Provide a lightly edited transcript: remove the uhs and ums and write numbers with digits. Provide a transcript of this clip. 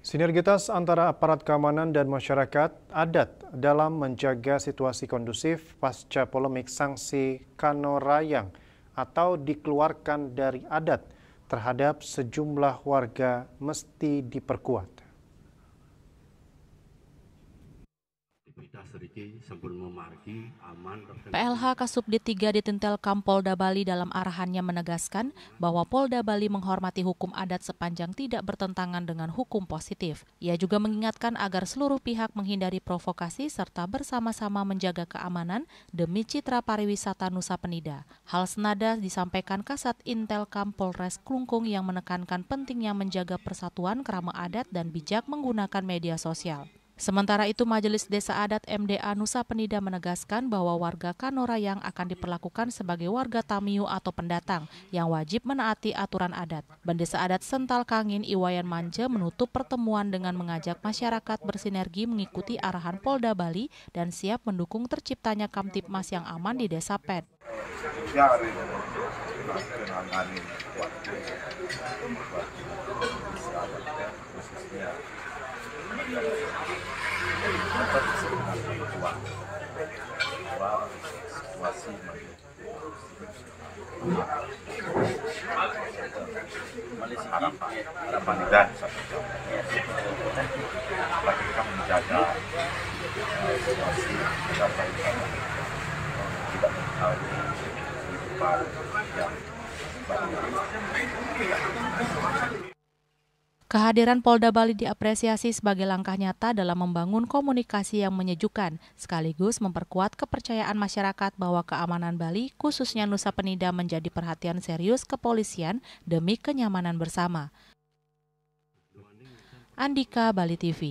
Sinergitas antara aparat keamanan dan masyarakat adat dalam menjaga situasi kondusif pasca polemik sanksi Kano Rayang atau dikeluarkan dari adat terhadap sejumlah warga mesti diperkuat. PLH Kasubdit 3 Dintelkam Polda Bali dalam arahannya menegaskan bahwa Polda Bali menghormati hukum adat sepanjang tidak bertentangan dengan hukum positif. Ia juga mengingatkan agar seluruh pihak menghindari provokasi serta bersama-sama menjaga keamanan demi citra pariwisata Nusa Penida. Hal senada disampaikan Kasat Intelkam Polres Klungkung yang menekankan pentingnya menjaga persatuan kerama adat dan bijak menggunakan media sosial. Sementara itu, Majelis Desa Adat MDA Nusa Penida menegaskan bahwa warga Kano Rayang akan diperlakukan sebagai warga Tamiu atau pendatang yang wajib menaati aturan adat. Bendesa Adat Sental Kangin Iwayan Manje menutup pertemuan dengan mengajak masyarakat bersinergi mengikuti arahan Polda Bali dan siap mendukung terciptanya Kamtipmas yang aman di Desa Ped. harapan dan bagi kita menjaga situasi agar pariwisata tidak mengalami kehidupan yang Kehadiran Polda Bali diapresiasi sebagai langkah nyata dalam membangun komunikasi yang menyejukkan, sekaligus memperkuat kepercayaan masyarakat bahwa keamanan Bali, khususnya Nusa Penida, menjadi perhatian serius kepolisian demi kenyamanan bersama. Andika, Bali TV.